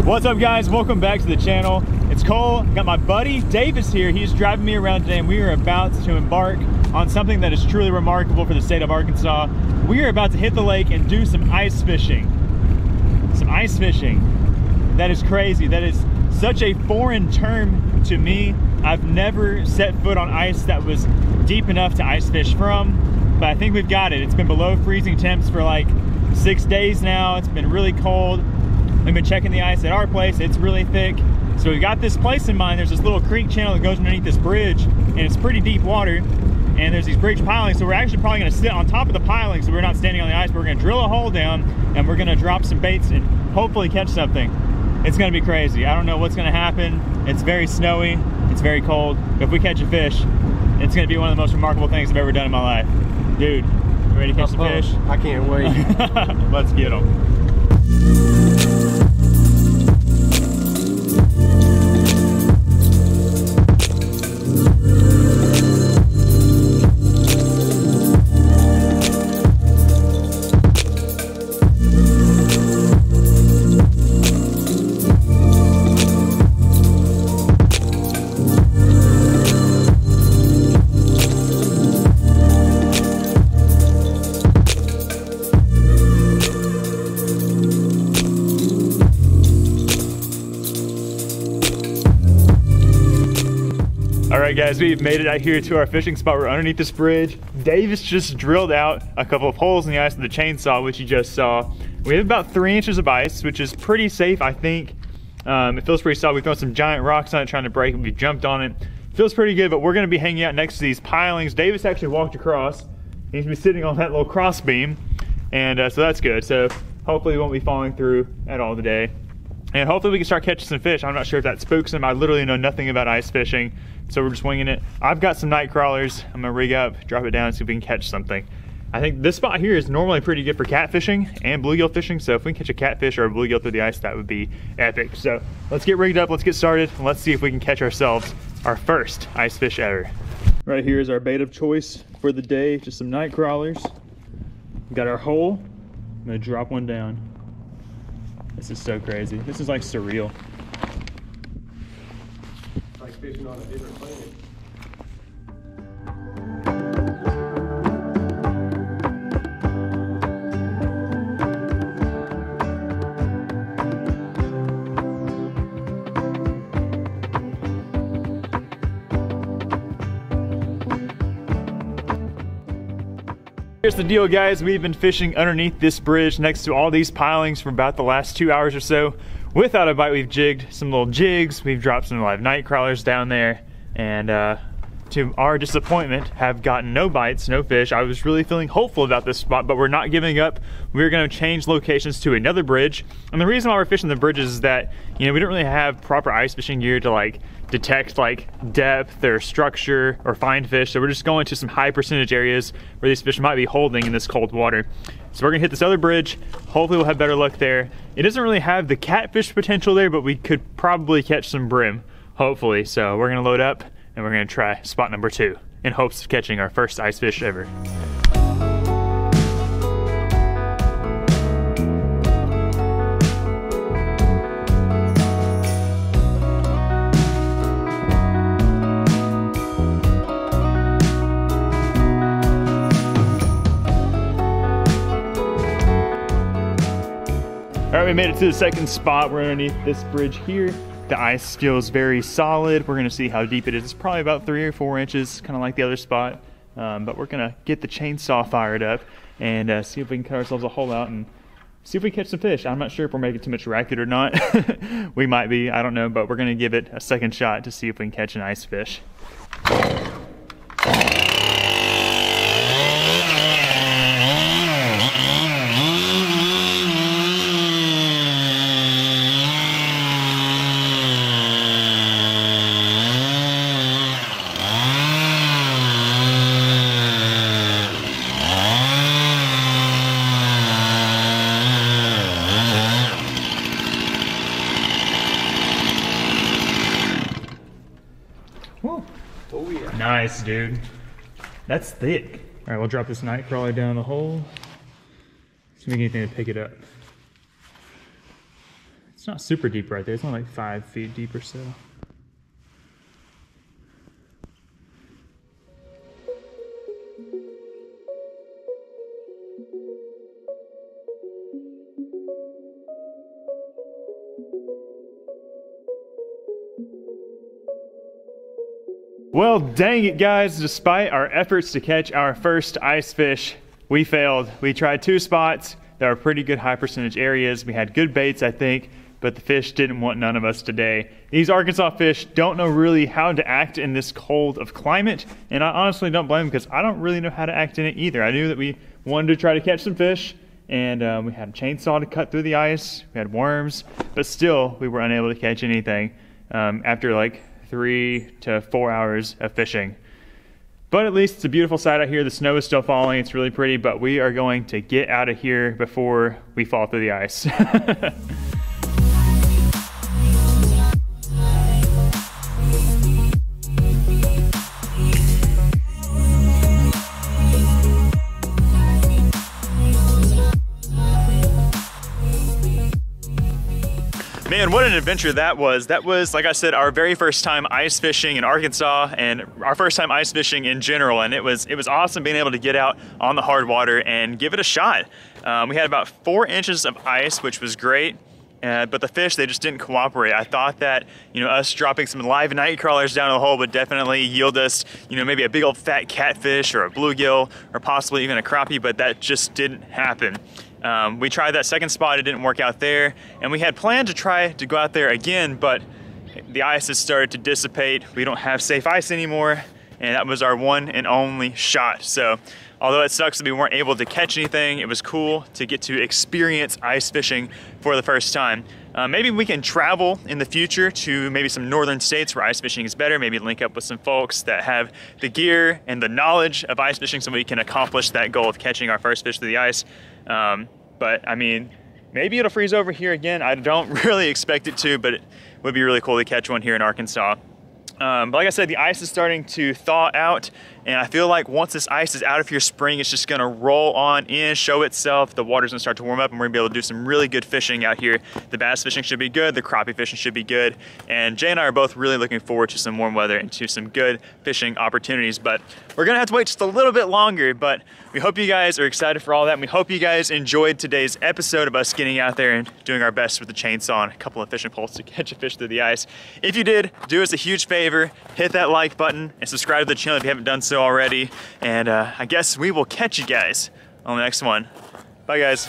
What's up guys, welcome back to the channel. It's Cole, got my buddy Davis here. He's driving me around today and we are about to embark on something that is truly remarkable for the state of Arkansas. We are about to hit the lake and do some ice fishing. Some ice fishing. That is crazy. That is such a foreign term to me. I've never set foot on ice that was deep enough to ice fish from, but I think we've got it. It's been below freezing temps for like 6 days now. It's been really cold. We've been checking the ice at our place. It's really thick. So we've got this place in mind. There's this little creek channel that goes underneath this bridge, and it's pretty deep water. And there's these bridge pilings, so we're actually probably gonna sit on top of the piling so we're not standing on the ice, but we're gonna drill a hole down and we're gonna drop some baits and hopefully catch something. It's gonna be crazy. I don't know what's gonna happen. It's very snowy, it's very cold. If we catch a fish, it's gonna be one of the most remarkable things I've ever done in my life. Dude, you ready to catch some fish? I can't wait. Let's get them. Alright guys, we've made it out here to our fishing spot. We're underneath this bridge. Davis just drilled out a couple of holes in the ice with the chainsaw, which you just saw. We have about 3 inches of ice, which is pretty safe, I think. It feels pretty solid. We've thrown some giant rocks on it trying to break it. We've jumped on it. Feels pretty good, but we're gonna be hanging out next to these pilings. Davis actually walked across. He's gonna be sitting on that little cross beam. And so that's good. So hopefully we won't be falling through at all today. And hopefully we can start catching some fish. I'm not sure if that spooks him. I literally know nothing about ice fishing, so we're just winging it. I've got some night crawlers. I'm gonna rig up, drop it down, see if we can catch something. I think this spot here is normally pretty good for catfishing and bluegill fishing, so if we can catch a catfish or a bluegill through the ice, that would be epic. So let's get rigged up, let's get started, and let's see if we can catch ourselves our first ice fish ever. Right here is our bait of choice for the day, just some night crawlers. We've got our hole. I'm gonna drop one down. This is so crazy. This is like surreal. Like fishing on a different planet. Here's the deal guys, we've been fishing underneath this bridge next to all these pilings for about the last 2 hours or so. Without a bite, we've jigged some little jigs, we've dropped some live night crawlers down there, and to our disappointment, have gotten no bites, no fish. I was really feeling hopeful about this spot, but we're not giving up. We're gonna change locations to another bridge. And the reason why we're fishing the bridges is that, you know, we don't really have proper ice fishing gear to like detect like depth or structure or find fish. So we're just going to some high percentage areas where these fish might be holding in this cold water. So we're gonna hit this other bridge. Hopefully we'll have better luck there. It doesn't really have the catfish potential there, but we could probably catch some brim, hopefully. So we're gonna load up and we're gonna try spot number 2 in hopes of catching our first ice fish ever. All right, we made it to the second spot. We're underneath this bridge here. The ice feels very solid. We're gonna see how deep it is. It's probably about 3 or 4 inches, kind of like the other spot. But we're gonna get the chainsaw fired up and see if we can cut ourselves a hole out and see if we catch some fish. I'm not sure if we're making too much racket or not. We might be, I don't know, but we're gonna give it a second shot to see if we can catch an ice fish. Oh yeah. Nice, dude. That's thick. All right, we'll drop this night crawler down the hole. See if we can get anything to pick it up. It's It's not super deep right there. It's only like 5 feet deep or so. Well, dang it, guys. Despite our efforts to catch our first ice fish, we failed. We tried 2 spots. There were pretty good high percentage areas. We had good baits, I think, but the fish didn't want none of us today. These Arkansas fish don't know really how to act in this cold of climate, and I honestly don't blame them because I don't really know how to act in it either. I knew that we wanted to try to catch some fish, and we had a chainsaw to cut through the ice. We had worms, but still we were unable to catch anything after like 3 to 4 hours of fishing. But at least it's a beautiful sight out here. The snow is still falling. It's really pretty, but we are going to get out of here before we fall through the ice. Man, what an adventure that was. That was, like I said, our very first time ice fishing in Arkansas and our first time ice fishing in general. And it was awesome being able to get out on the hard water and give it a shot. We had about 4 inches of ice, which was great. But the fish, they just didn't cooperate. I thought that, us dropping some live night crawlers down the hole would definitely yield us, maybe a big old fat catfish or a bluegill or possibly even a crappie, but that just didn't happen. We tried that second spot, it didn't work out there, and we had planned to try to go out there again, but the ice has started to dissipate. We don't have safe ice anymore, and that was our one and only shot. So although it sucks that we weren't able to catch anything, it was cool to get to experience ice fishing for the first time. Maybe we can travel in the future to maybe some northern states where ice fishing is better, maybe link up with some folks that have the gear and the knowledge of ice fishing so we can accomplish that goal of catching our first fish through the ice. But I mean, maybe it'll freeze over here again. I don't really expect it to, but it would be really cool to catch one here in Arkansas. But like I said, the ice is starting to thaw out, and I feel like once this ice is out of here spring, it's just gonna roll on in, show itself, the water's gonna start to warm up, and we're gonna be able to do some really good fishing out here. The bass fishing should be good, the crappie fishing should be good, and Jay and I are both really looking forward to some warm weather and to some good fishing opportunities. But we're gonna have to wait just a little bit longer, but we hope you guys are excited for all that, and we hope you guys enjoyed today's episode of us getting out there and doing our best with the chainsaw and a couple of fishing poles to catch a fish through the ice. If you did, do us a huge favor, hit that like button and subscribe to the channel if you haven't done so already. And I guess we will catch you guys on the next one. Bye, guys.